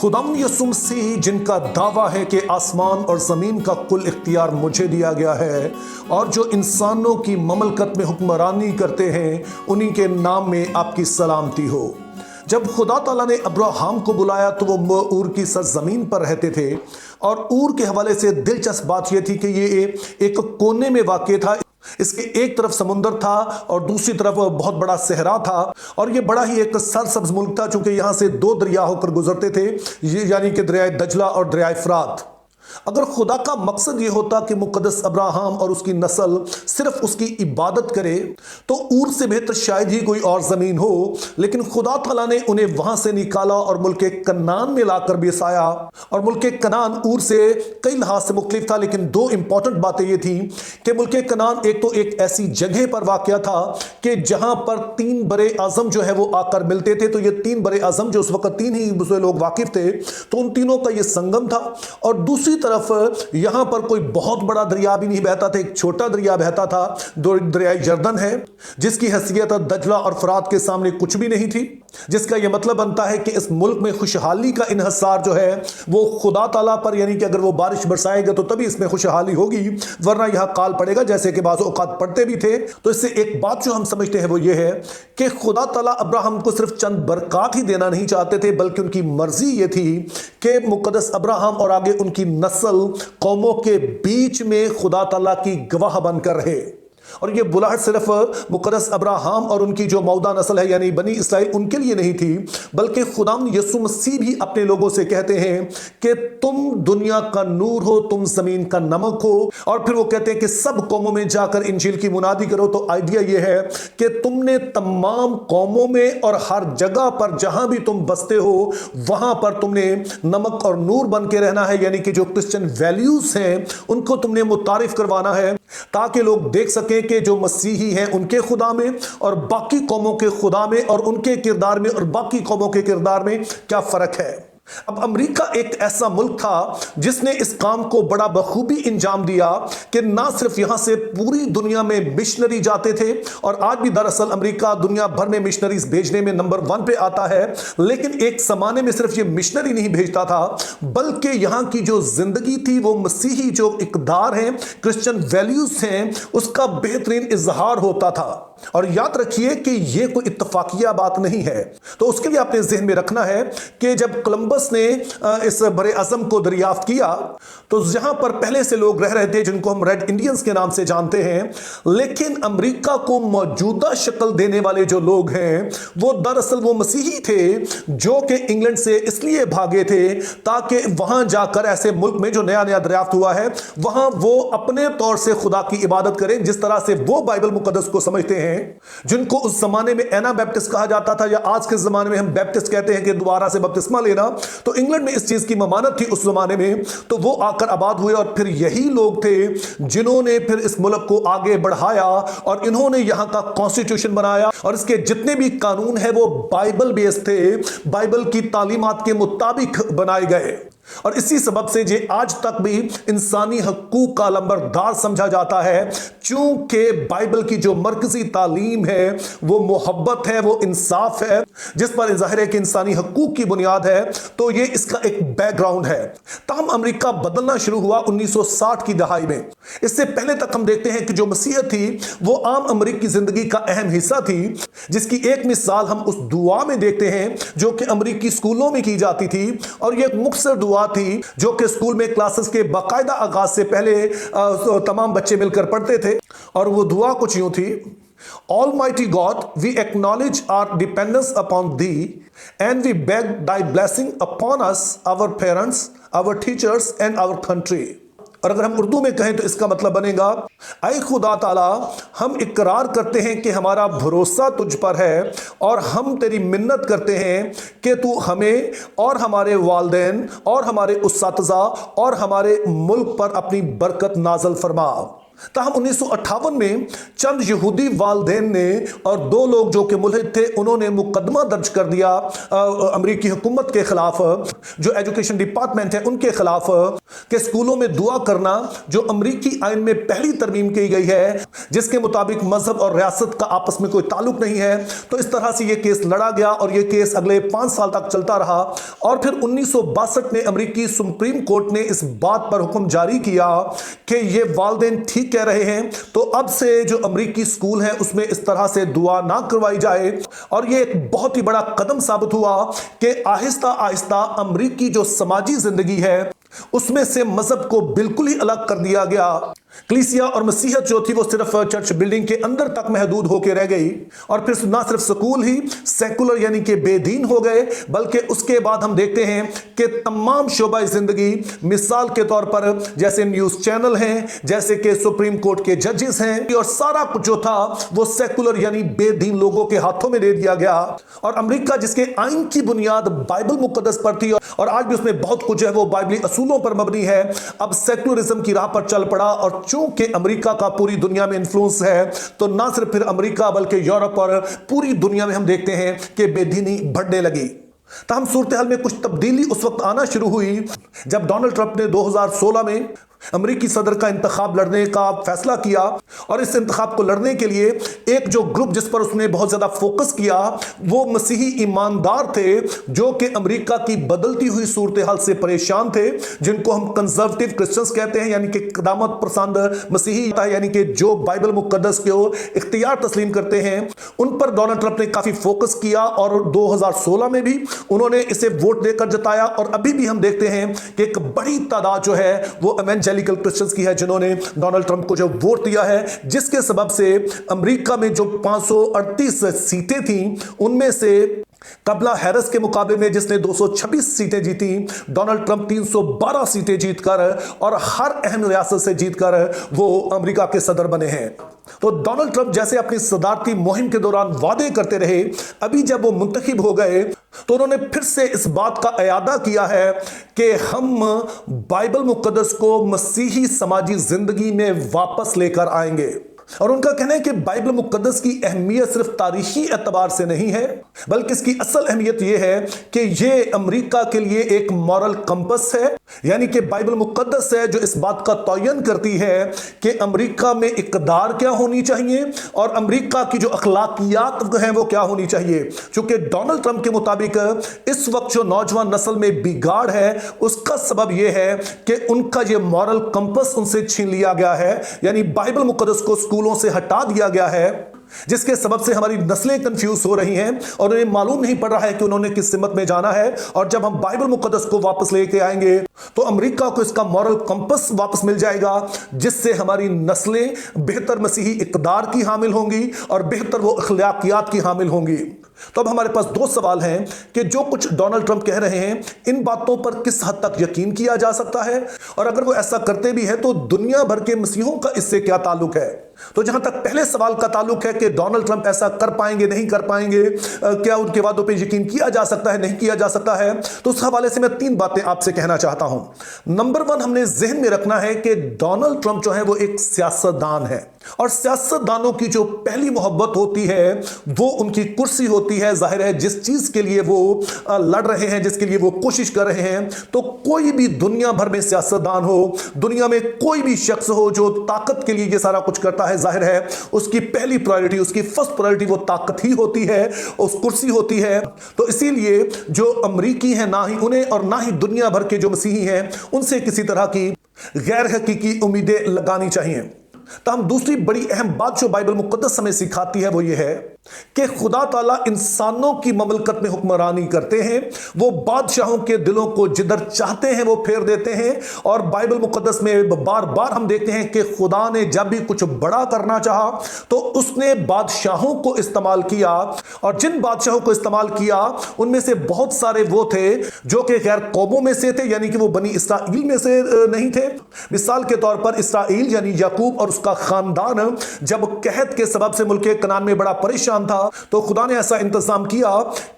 खुदाम यसु मसीह जिनका दावा है कि आसमान और ज़मीन का कुल इख्तियार मुझे दिया गया है और जो इंसानों की ममलकत में हुक्मरानी करते हैं, उन्हीं के नाम में आपकी सलामती हो। जब खुदा ताला ने अब्राहम को बुलाया तो वो ऊर की सरजमीन पर रहते थे और ऊर के हवाले से दिलचस्प बात यह थी कि ये एक कोने में वाक़ था। इसके एक तरफ समुंदर था और दूसरी तरफ बहुत बड़ा सहरा था और ये बड़ा ही एक सरसब्ज मुल्क था, चूंकि यहाँ से दो दरिया होकर गुजरते थे, यानी कि दरियाए दजला और दरियाए फरात। अगर खुदा का मकसद ये होता कि मुकद्दस अब्राहम और उसकी नस्ल सिर्फ उसकी इबादत करे तो ऊर से बेहतर शायद ही कोई और ज़मीन हो, लेकिन खुदा ताला ने उन्हें वहां से निकाला और मुल्क कनान में लाकर बसाया। और मुल्क कनान ऊर से कई लिहाज से मुख्तलिफ था, लेकिन दो इंपॉर्टेंट बातें ये थी कि मुल्क कनान एक तो एक ऐसी जगह पर वाक़या था कि जहां पर तीन बड़े आज़म जो है वो आकर मिलते थे। तो ये तीन बड़े आज़म जो उस वक्त तीन ही लोग वाकिफ थे, तो उन तीनों का ये संगम था। और दूसरी तरफ यहां पर कोई बहुत बड़ा दरिया भी नहीं बहता था, एक छोटा दरिया बहता था, दरिया यरदन है, जिसकी हैसियत दजला और फरात के सामने कुछ भी नहीं थी। जिसका यह मतलब बनता है कि इस मुल्क में खुशहाली का इन्हसार जो है वो खुदा ताला पर, यानी कि अगर वो बारिश बरसाएगा तो तभी इसमें खुशहाली होगी, वरना यह काल पड़ेगा, जैसे कि बाज़ औक़ात पड़ते भी थे। तो इससे एक बात जो हम समझते हैं वो ये है कि खुदा ताला अब्राहम को सिर्फ चंद बरक़ात ही देना नहीं चाहते थे, बल्कि उनकी मर्जी ये थी कि मुक़द्दस अब्राहम और आगे उनकी नस्ल कौमों के बीच में खुदा ताला की गवाह बनकर रहे। और ये बुलाहट सिर्फ मुक़द्दस अब्राहम और उनकी जो मौदा नस्ल है यानी बनी इसराइल उनके लिए नहीं थी, बल्कि खुदाम यसु मसीह भी अपने लोगों से कहते हैं कि तुम दुनिया का नूर हो, तुम ज़मीन का नमक हो। और फिर वो कहते हैं कि सब कौमों में जाकर इंजील की मुनादी करो। तो आइडिया ये है कि तुमने तमाम कौमों में और हर जगह पर जहां भी तुम बसते हो वहां पर तुमने नमक और नूर बन के रहना है, यानी कि जो क्रिश्चियन वैल्यूज हैं उनको तुमने मुतारिफ करवाना है, ताकि लोग देख सकें कि जो मसीही हैं उनके खुदा में और बाकी कौमों के खुदा में और उनके किरदार में और बाकी कौमों के किरदार में क्या फर्क है। अब अमेरिका एक ऐसा मुल्क था जिसने इस काम को बड़ा बखूबी इंजाम दिया कि ना सिर्फ यहां से पूरी दुनिया में मिशनरी जाते थे, और आज भी दरअसल अमेरिका दुनिया भर में मिशनरीज भेजने में नंबर 1 पे आता है, लेकिन एक ज़माने में सिर्फ ये मिशनरी नहीं भेजता था, बल्कि यहां की जो जिंदगी थी वो मसीही जो इक़दार हैं, क्रिश्चियन वैल्यूज हैं, उसका बेहतरीन इजहार होता था। और याद रखिए कि ये कोई इत्तफाकिया बात नहीं है। तो उसके लिए आपने ज़हन में रखना है कि जब कोलंबस ने इस बड़े आज़म को दरियाफ्त किया तो जहां पर पहले से लोग रह रहे थे जिनको हम रेड इंडियंस के नाम से जानते हैं, लेकिन अमेरिका को मौजूदा शक्ल देने वाले जो लोग हैं वो दरअसल वो मसीही थे जो कि इंग्लैंड से इसलिए भागे थे ताकि वहां जाकर ऐसे मुल्क में जो नया नया दरियाफ्त हुआ है वहां वो अपने तौर से खुदा की इबादत करें, जिस तरह से वो बाइबल मुकद्दस को समझते हैं, जिनको उस जमाने में एना बैप्टिस्ट कहा जाता था, या आज के जमाने में हम बैप्टिस्ट कहते हैं कि दोबारा से बपतिस्मा लेना। तो इंग्लैंड में इस चीज की ममानत थी उस जमाने में, तो वो आकर आबाद हुए और फिर यही लोग थे जिन्होंने फिर इस मुल्क को आगे बढ़ाया और इन्होंने यहां का कॉन्स्टिट्यूशन बनाया और इसके जितने भी कानून है वो बाइबल बेस्ड थे, बाइबल की तालीमात के मुताबिक बनाए गए। और इसी सबब से जे आज तक भी इंसानी हकूक का लंबरदार समझा जाता है, चूंकि बाइबल की जो मरकजी तालीम है वो मोहब्बत है, वो इंसाफ है, जिस पर ज़ाहिर है कि इंसानी हकूक की बुनियाद है। तो ये इसका एक बैकग्राउंड है। तमाम अमेरिका बदलना शुरू हुआ 1960 की दहाई में। इससे पहले तक हम देखते हैं कि जो मसीहत थी वो आम अमेरिकी जिंदगी का अहम हिस्सा थी, जिसकी एक मिसाल हम उस दुआ में देखते हैं जो कि अमेरिकी स्कूलों में की जाती थी। और ये एक मुख्तसर दुआ थी जो कि स्कूल में क्लासेस के बाकायदा आगाज से पहले तमाम बच्चे मिलकर पढ़ते थे। और वो दुआ कुछ यूं थी: Almighty God, we acknowledge our dependence upon Thee, and we beg Thy blessing upon us, our parents, our teachers, and our country. और अगर हम उर्दू में कहें तो इसका मतलब बनेगा: ऐ खुदा ताला, हम इकरार करते हैं कि हमारा भरोसा तुझ पर है और हम तेरी मिन्नत करते हैं कि तू हमें और हमारे वालिदैन और हमारे उस्ताज़ा और हमारे मुल्क पर अपनी बरकत नाज़िल फरमा। तहम 1958 में चंद यहूदी वालदेन ने और दो लोग जो कि मुल्हिद थे, उन्होंने मुकदमा दर्ज कर दिया अमेरिकी हुकूमत के खिलाफ, जो एजुकेशन डिपार्टमेंट है उनके खिलाफ, कि स्कूलों में दुआ करना जो अमेरिकी आइन में पहली तरमीम की गई है, जिसके मुताबिक मजहब और रियासत का आपस में कोई ताल्लुक नहीं है। तो इस तरह से यह केस लड़ा गया और यह केस अगले 5 साल तक चलता रहा। और फिर 1962 में अमेरिकी सुप्रीम कोर्ट ने इस बात पर हुक्म जारी किया कि यह वालदेन ठीक कह रहे हैं, तो अब से जो अमेरिकी स्कूल है उसमें इस तरह से दुआ ना करवाई जाए। और यह एक बहुत ही बड़ा कदम साबित हुआ कि आहिस्ता आहिस्ता अमेरिकी जो समाजी जिंदगी है उसमें से मजहब को बिल्कुल ही अलग कर दिया गया। कलीसिया और मसीहत जो थी वो सिर्फ चर्च बिल्डिंग के अंदर तक महदूद होकर रह गई। और फिर ना सिर्फ स्कूल ही सेकुलर यानी कि बेदीन हो गए, बल्कि उसके बाद हम देखते हैं कि तमाम शोबा जिंदगी, मिसाल के तौर पर जैसे न्यूज चैनल हैं, जैसे कि सुप्रीम कोर्ट के जजेस हैं, और सारा कुछ जो था वो सेकुलर यानी बेदीन लोगों के हाथों में दे दिया गया। और अमेरिका जिसके आइन की बुनियाद बाइबल मुकद्दस पर थी और आज भी उसमें बहुत कुछ है वो बाइबली असूलों पर मबनी है, अब सेकुलरिज्म की राह पर चल पड़ा। और चूंकि अमेरिका का पूरी दुनिया में इन्फ्लुएंस है, तो ना सिर्फ फिर अमेरिका बल्कि यूरोप और पूरी दुनिया में हम देखते हैं कि बेदीनी बढ़ने लगी। तहम सूरत हाल में कुछ तब्दीली उस वक्त आना शुरू हुई जब डोनाल्ड ट्रंप ने 2016 में अमेरिकी सदर का इंतखाब लड़ने का फैसला किया। और इस इंतखाब को लड़ने के लिए एक जो ग्रुप जिस पर उसने बहुत ज्यादा फोकस किया वो मसीही ईमानदार थे, जो कि अमेरिका की बदलती हुई सूरत हाल से परेशान थे, जिनको हम कंजर्वेटिव क्रिश्चियंस कहते हैं, यानी कि क़दामत पसंद मसीही, यानी कि जो बाइबल मुकद्दस को इख्तियार तस्लीम करते हैं। उन पर डोनाल्ड ट्रंप ने काफी फोकस किया और 2016 में भी उन्होंने इसे वोट देकर जताया। और अभी भी हम देखते हैं कि एक बड़ी तादाद जो है वो एवेंजेलिकल क्रिश्चियंस की है जिन्होंने डोनाल्ड ट्रंप को जो वोट दिया है, जिसके सबब से अमेरिका में जो 538 सीटें थीं उनमें से कमला हैरिस के मुकाबले में जिसने 226 सीटें जीती, डोनाल्ड ट्रंप 312 सीटें जीतकर और हर अहम रियासत से जीतकर वो अमेरिका के सदर बने हैं। तो डोनाल्ड ट्रंप जैसे अपनी सदारती मुहिम के दौरान वादे करते रहे, अभी जब वो मुंतखब हो गए तो उन्होंने फिर से इस बात का इयादा किया है कि हम बाइबल मुकद्दस को मसीही समाजी जिंदगी में वापस लेकर आएंगे। और उनका कहना है कि बाइबल मुकद्दस की अहमियत सिर्फ तारीखी एतबार से नहीं है, बल्कि इसकी असल अहमियत यह है कि यह अमेरिका के लिए एक मॉरल कंपस है, यानी कि बाइबल मुकद्दस है जो इस बात का तयन करती है कि अमेरिका में इक़दार क्या होनी चाहिए और अमेरिका की जो अखलाकियात हैं वो क्या होनी चाहिए। चूंकि डोनाल्ड ट्रंप के मुताबिक इस वक्त जो नौजवान नस्ल में बिगाड़ है उसका सबब यह है कि उनका यह मॉरल कंपस उनसे छीन लिया गया है, यानी बाइबल मुकद्दस को स्कूलों से हटा दिया गया है, जिसके सबब से हमारी नस्लें कंफ्यूज हो रही हैं और उन्हें मालूम नहीं पड़ रहा है कि उन्होंने किस सिमत में जाना है। और जब हम बाइबल मुकद्दस को वापस लेके आएंगे तो अमेरिका को इसका मॉरल कंपस वापस मिल जाएगा, जिससे हमारी नस्लें बेहतर मसीही इक़दार की हामिल होंगी और बेहतर वो अखलाकियात की हामिल होंगी। तो अब हमारे पास दो सवाल हैं कि जो कुछ डोनाल्ड ट्रंप कह रहे हैं इन बातों पर किस हद तक यकीन किया जा सकता है, और अगर वो ऐसा करते भी है तो दुनिया भर के मसीहों का इससे क्या ताल्लुक है। तो जहां तक पहले सवाल का ताल्लुक है कि डोनाल्ड ट्रंप ऐसा कर पाएंगे नहीं कर पाएंगे, क्या उनके वादों पे यकीन किया जा सकता है नहीं किया जा सकता है, तो उस हवाले से मैं 3 बातें आपसे कहना चाहता हूं। नंबर 1, हमने ज़हन में रखना है कि डोनाल्ड ट्रंप जो है वो एक सियासतदान है और सियासतदानों की जो पहली मोहब्बत होती है वो उनकी कुर्सी होती है। जाहिर है जिस चीज के लिए वो लड़ रहे हैं, जिसके लिए वो कोशिश कर रहे हैं, तो कोई भी दुनिया भर में सियासतदान हो, दुनिया में कोई भी शख्स हो जो ताकत के लिए ये सारा कुछ करता है, जाहिर है उसकी पहली प्रायोरिटी, उसकी फर्स्ट प्रायोरिटी वो ताकत ही होती है, उस कुर्सी होती है। तो इसीलिए जो अमरीकी हैं ना ही उन्हें और ना ही दुनिया भर के जो मसीही हैं उनसे किसी तरह की गैर हकीकी उम्मीदें लगानी चाहिए। तो हम दूसरी बड़ी अहम बात जो बाइबल मुकद्दस हमें सिखाती है वो ये है कि खुदा ताला इंसानों की ममलकत में हुक्मरानी करते हैं, वो बादशाहों के दिलों को जिधर चाहते हैं वो फेर देते हैं। और बाइबल मुकद्दस में बार बार हम देखते हैं कि खुदा ने जब भी कुछ बड़ा करना चाहा तो उसने बादशाहों को इस्तेमाल किया, और जिन बादशाहों को इस्तेमाल किया उनमें से बहुत सारे वो थे जो कि गैर कौमों में से थे, यानी कि वो बनी इसराइल में से नहीं थे। मिसाल के तौर पर इसराइल यानी याकूब और उसके उसका खानदान जब कहत के सबब से मुल्क कनान में बड़ा परेशान था, तो खुदा ने ऐसा इंतजाम किया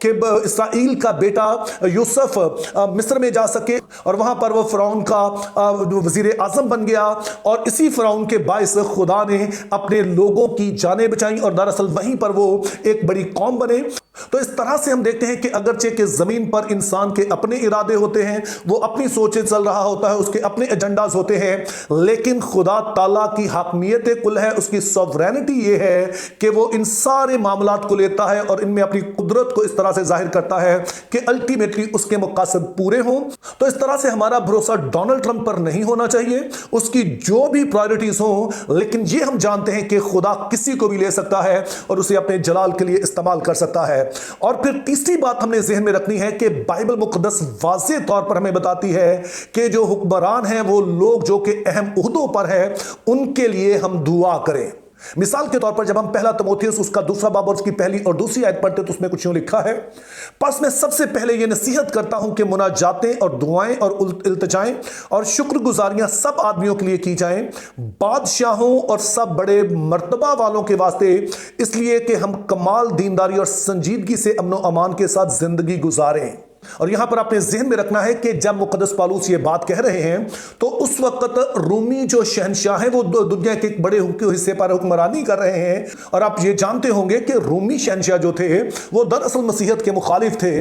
कि इसराइल का बेटा यूसुफ मिस्र में जा सके और वहां पर वो फिरौन का वजीर आजम बन गया। और इसी फिरौन के बायस खुदा ने अपने लोगों की जानें बचाई और दरअसल वहीं पर वो एक बड़ी कौम बने। तो इस तरह से हम देखते हैं कि अगरचे कि जमीन पर इंसान के अपने इरादे होते हैं, वो अपनी सोचे चल रहा होता है, उसके अपने एजेंडाज होते हैं, लेकिन खुदा ताला की हाकमियत कुल है, उसकी सॉवरेनिटी ये है कि वो इन सारे मामलात को लेता है और इनमें अपनी कुदरत को इस तरह से जाहिर करता है कि अल्टीमेटली उसके मकासद पूरे हों। तो इस तरह से हमारा भरोसा डोनाल्ड ट्रंप पर नहीं होना चाहिए, उसकी जो भी प्रायोरिटीज हों, लेकिन ये हम जानते हैं कि खुदा किसी को भी ले सकता है और उसे अपने जलाल के लिए इस्तेमाल कर सकता है। और फिर तीसरी बात हमने ज़हन में रखनी है कि बाइबल मुक़द्दस वाज़े तौर पर हमें बताती है कि जो हुक्मरान हैं, वो लोग जो कि अहम ओहदों पर हैं, उनके लिए हम दुआ करें। मिसाल के तौर पर जब हम पहला तीमुथियुस उसका 2 बाब और उसकी पहली और दूसरी आयत पढ़ते तो उसमें कुछ यूं लिखा है, बस मैं सबसे पहले ये नसीहत करता हूं कि मुनाजातें और दुआएं और इल्तिजाएं और शुक्रगुजारियां सब आदमियों के लिए की जाएं, बादशाहों और सब बड़े मर्तबा वालों के वास्ते, इसलिए कि हम कमाल दीनदारी और संजीदगी से अमन व अमान के साथ जिंदगी गुजारें। और यहां पर आपने ज़हन में रखना है कि जब मुक़द्दस पौलुस ये बात कह रहे हैं तो उस वक्त रूमी जो शहनशाह हैं वो दुनिया के एक बड़े हिस्से पर हुक्मरानी कर रहे हैं। और आप ये जानते होंगे कि रूमी शहनशाह जो थे वो दरअसल मसीहत के मुखालिफ थे,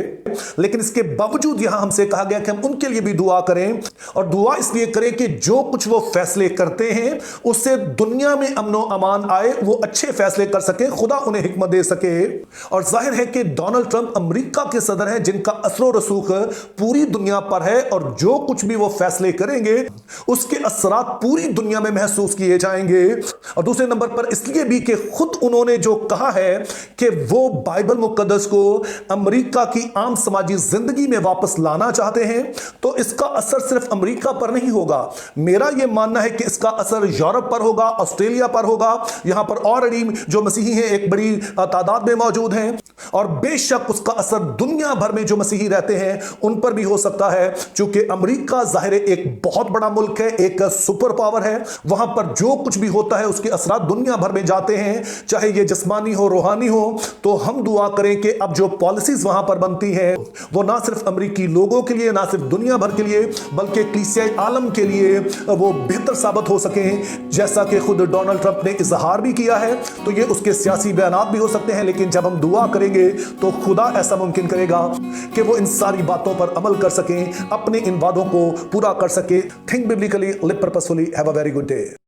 लेकिन इसके बावजूद यहां हमसे कहा गया कि हम उनके लिए भी दुआ करें। और दुआ इसलिए करें कि जो कुछ वो फैसले करते हैं उससे दुनिया में अमन व अमान आए, वो अच्छे फैसले कर सके, खुदा उन्हें हिकमत दे सके। और जाहिर है कि डोनाल्ड ट्रंप अमेरिका के सदर हैं जिनका असर रसूख पूरी दुनिया पर है, और जो कुछ भी वो फैसले करेंगे उसके असरात पूरी दुनिया में महसूस किए जाएंगे। और दूसरे नंबर पर इसलिए भी कि खुद उन्होंने जो कहा है कि वो बाइबल मुकद्दस को अमेरिका की आम समाजी जिंदगी में वापस लाना चाहते हैं, तो इसका असर सिर्फ अमेरिका पर नहीं होगा। मेरा यह मानना है कि इसका असर यूरोप पर होगा, ऑस्ट्रेलिया पर होगा, यहां पर ऑलरेडी जो मसीही हैं एक बड़ी तादाद में मौजूद हैं, और बेशक उसका असर दुनिया भर में जो मसीही रहते हैं उन पर भी हो सकता है, क्योंकि अमेरिका जाहिर एक बहुत बड़ा मुल्क है, एक सुपर पावर है। वहां पर जो कुछ भी होता है उसके असरात दुनिया भर में जाते हैं, चाहे ये जिस्मानी हो, रूहानी हो। तो हम दुआ करें कि अब जो पॉलिसीज वहां पर बनती है वो ना सिर्फ अमेरिकी लोगों के लिए, ना सिर्फ दुनिया भर के लिए, बल्कि कलीसियाई आलम के लिए वो बेहतर साबित हो सके, जैसा कि खुद डोनाल्ड ट्रंप ने इजहार भी किया है। तो ये उसके सियासी बयानात भी हो सकते हैं, लेकिन जब हम दुआ करेंगे तो खुदा ऐसा मुमकिन करेगा कि वो इन सारी बातों पर अमल कर सकें, अपने इन वादों को पूरा कर सके। Think biblically, live purposefully, have a very good day.